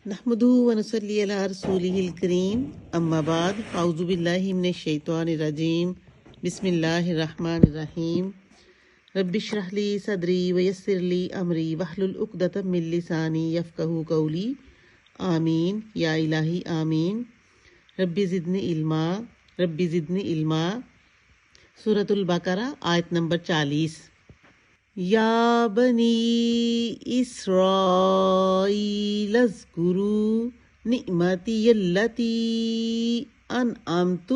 نحمده ونصلي على رسوله الكريم اما بعد اعوذ بالله من الشيطان الرجيم بسم الله الرحمن الرحيم رب اشرح لي صدري ويسر لي امري واحلل عقدة من لساني يفقهوا قولي آمین یا الہی آمین۔ رب زدنی علما رب زدنی علما۔ سورۃ البقرہ آیت نمبر 40۔ یا بنی اسرائیل اذکروا نعمتی التی انعمت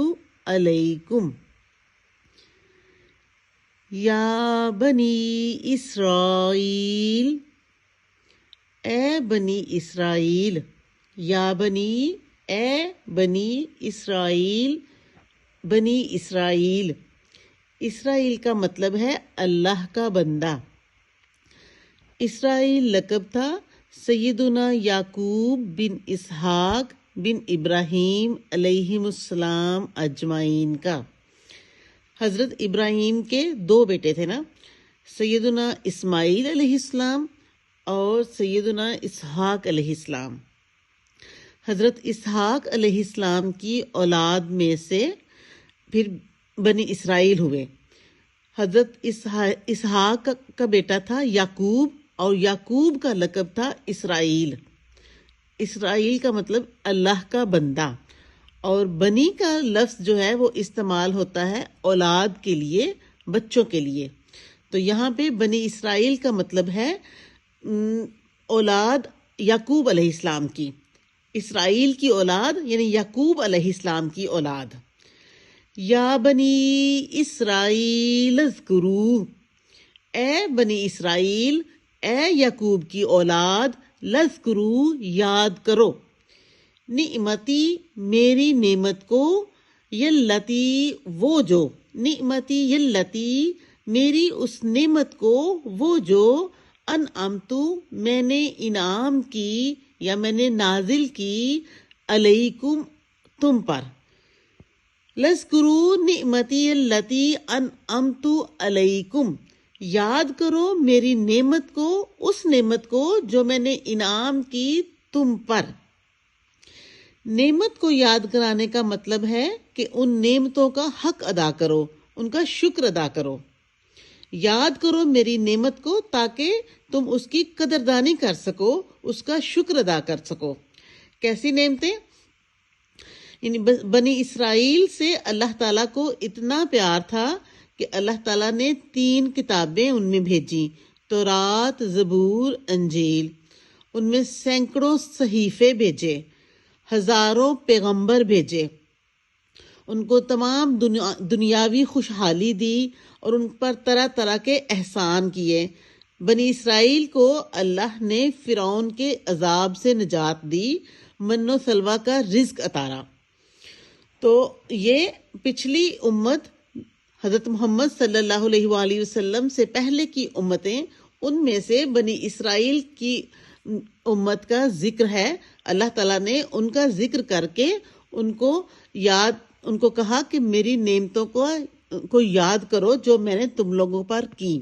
علیکم۔ یا بنی اسرائیل، اے بنی اسرائیل، یا بنی، اے بنی اسرائیل، بنی اسرائیل۔ اسرائیل کا مطلب ہے اللہ کا بندہ۔ اسرائیل لقب تھا سیدنا یعقوب بن اسحاق بن ابراہیم علیہم السلام اجمعین کا۔ حضرت ابراہیم کے 2 بیٹے تھے نا، سیدنا اسماعیل علیہ السلام اور سیدنا اسحاق علیہ السلام۔ حضرت اسحاق علیہ السلام کی اولاد میں سے پھر بنی اسرائیل ہوئے۔ حضرت اسحاق کا بیٹا تھا یعقوب، اور یعقوب کا لقب تھا اسرائیل۔ اسرائیل کا مطلب اللہ کا بندہ، اور بنی کا لفظ جو ہے وہ استعمال ہوتا ہے اولاد کے لیے، بچوں کے لیے۔ تو یہاں پہ بنی اسرائیل کا مطلب ہے اولاد یعقوب علیہ السلام کی۔ اسرائیل کی اولاد یعنی یعقوب علیہ السلام کی اولاد۔ یا بنی اسرائیل اذکروا، اے بنی اسرائیل، اے یعقوب کی اولاد، لذکروا، یاد کرو، نعمتی، میری نعمت کو، یلتی، وہ جو، نعمتی یلتی، میری اس نعمت کو، وہ جو، انعمت، میں نے انعام کی یا میں نے نازل کی، علیکم، تم پر۔ لذکروا نعمتی التی انعمت علیکم، یاد کرو میری نعمت کو، اس نعمت کو جو میں نے انعام کی تم پر۔ نعمت کو یاد کرانے کا مطلب ہے کہ ان نعمتوں کا حق ادا کرو، ان کا شکر ادا کرو۔ یاد کرو میری نعمت کو تاکہ تم اس کی قدردانی کر سکو، اس کا شکر ادا کر سکو۔ کیسی نعمتیں؟ یعنی بنی اسرائیل سے اللہ تعالیٰ کو اتنا پیار تھا کہ اللہ تعالیٰ نے 3 کتابیں ان میں بھیجی، تورات، زبور، انجیل۔ ان میں سینکڑوں صحیفے بھیجے، ہزاروں پیغمبر بھیجے، ان کو تمام دنیاوی خوشحالی دی اور ان پر طرح طرح کے احسان کیے۔ بنی اسرائیل کو اللہ نے فرعون کے عذاب سے نجات دی، من و سلوہ کا رزق اتارا۔ تو یہ پچھلی امت حضرت محمد صلی اللہ علیہ وآلہ وسلم سے پہلے کی امتیں، ان میں سے بنی اسرائیل کی امت کا ذکر ہے۔ اللہ تعالیٰ نے ان کا ذکر کر کے ان کو کہا کہ میری نعمتوں کو یاد کرو جو میں نے تم لوگوں پر کی۔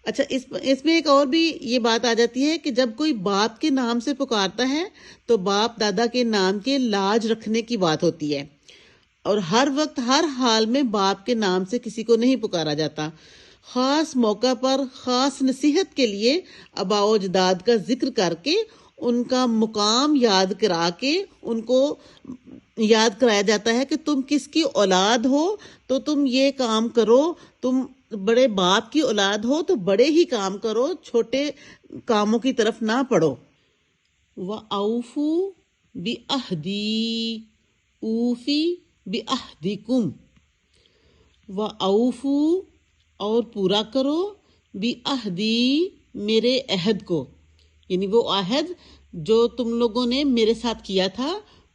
اچھا، اس میں ایک اور بھی یہ بات آ جاتی ہے کہ جب کوئی باپ کے نام سے پکارتا ہے تو باپ دادا کے نام کے لاج رکھنے کی بات ہوتی ہے، اور ہر وقت ہر حال میں باپ کے نام سے کسی کو نہیں پکارا جاتا۔ خاص موقع پر خاص نصیحت کے لیے آباء و اجداد کا ذکر کر کے ان کا مقام یاد کرا کے ان کو یاد کرایا جاتا ہے کہ تم کس کی اولاد ہو تو تم یہ کام کرو، تم بڑے باپ کی اولاد ہو تو بڑے ہی کام کرو، چھوٹے کاموں کی طرف نہ پڑو۔ وَأَوْفُوا بِعَہْدِی، اوفی بِعَہْدِکُم، وَأَوْفُوا، اور پورا کرو، بِعَہْدِی، میرے عہد کو، یعنی وہ عہد جو تم لوگوں نے میرے ساتھ کیا تھا۔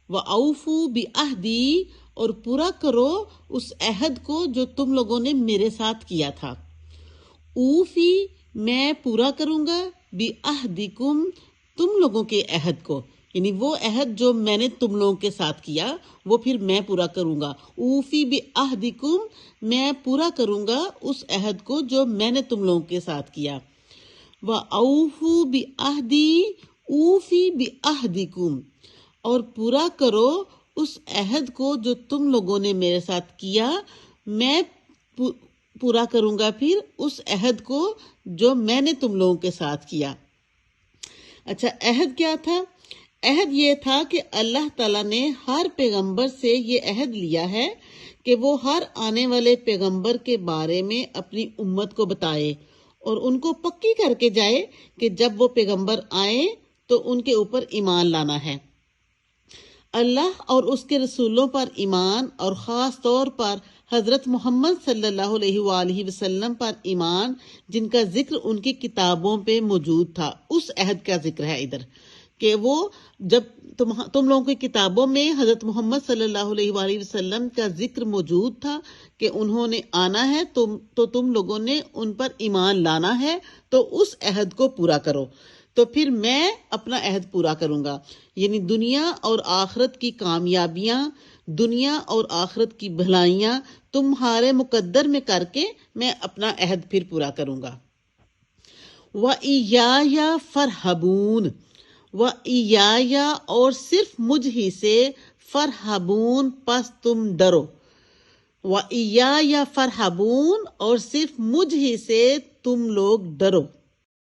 وَأَوْفُوا بِعَہْدِی، اور پورا کرو اس عہد کو جو تم لوگوں نے میرے ساتھ کیا تھا۔ اوفی، میں پورا کروں گا، بِعَہْدِکُم، تم لوگوں کے عہد کو، یعنی وہ عہد جو میں نے تم لوگوں کے ساتھ کیا وہ پھر میں پورا کروں گا۔ اوفی بعہدکم، میں پورا کروں گا اس عہد کو جو میں نے تم لوگوں کے ساتھ کیا۔ وَأَوْفُوا بِعَہْدِی اوفی بعہدکم، اور پورا کرو اس عہد کو جو تم لوگوں نے میرے ساتھ کیا، میں پورا کروں گا پھر اس عہد کو جو میں نے تم لوگوں کے ساتھ کیا۔ اچھا، عہد کیا تھا؟ عہد یہ تھا کہ اللہ تعالیٰ نے ہر پیغمبر سے یہ عہد لیا ہے کہ وہ ہر آنے والے پیغمبر کے بارے میں اپنی امت کو بتائے اور ان کو پکی کر کے جائے کہ جب وہ پیغمبر آئیں تو ان کے اوپر ایمان لانا ہے۔ اللہ اور اس کے رسولوں پر ایمان، اور خاص طور پر حضرت محمد صلی اللہ علیہ وآلہ وسلم پر ایمان، جن کا ذکر ان کی کتابوں پہ موجود تھا، اس عہد کا ذکر ہے ادھر، کہ وہ جب تم لوگوں کی کتابوں میں حضرت محمد صلی اللہ علیہ وآلہ وسلم کا ذکر موجود تھا کہ انہوں نے آنا ہے، تو تم لوگوں نے ان پر ایمان لانا ہے، تو اس عہد کو پورا کرو، تو پھر میں اپنا عہد پورا کروں گا۔ یعنی دنیا اور آخرت کی کامیابیاں، دنیا اور آخرت کی بھلائیاں تمہارے مقدر میں کر کے میں اپنا عہد پھر پورا کروں گا۔ وَإِيَّايَ فَارْهَبُونَ، وَإِيَّايَ، اور صرف مجھ ہی سے، فَارْهَبُونَ، پس تم ڈرو۔ وَإِيَّايَ فَارْهَبُونَ، اور صرف مجھ ہی سے تم لوگ ڈرو،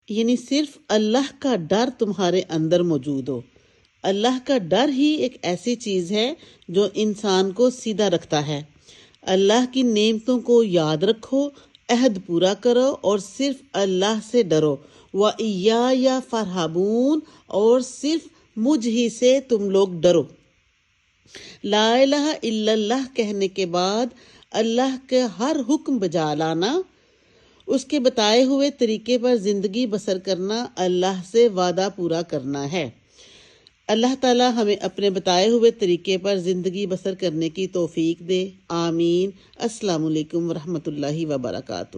یعنی صرف اللہ کا ڈر تمہارے اندر موجود ہو۔ اللہ کا ڈر ہی ایک ایسی چیز ہے جو انسان کو سیدھا رکھتا ہے۔ اللہ کی نعمتوں کو یاد رکھو، عہد پورا کرو اور صرف اللہ سے ڈرو۔ وَإِيَّايَ فَارْهَبُونَ، اور صرف مجھ ہی سے تم لوگ ڈرو۔ لا الہ الا اللہ کہنے کے بعد اللہ کے ہر حکم بجا لانا، اس کے بتائے ہوئے طریقے پر زندگی بسر کرنا، اللہ سے وعدہ پورا کرنا ہے۔ اللہ تعالیٰ ہمیں اپنے بتائے ہوئے طریقے پر زندگی بسر کرنے کی توفیق دے، آمین۔ السلام علیکم ورحمۃ اللہ وبرکاتہ۔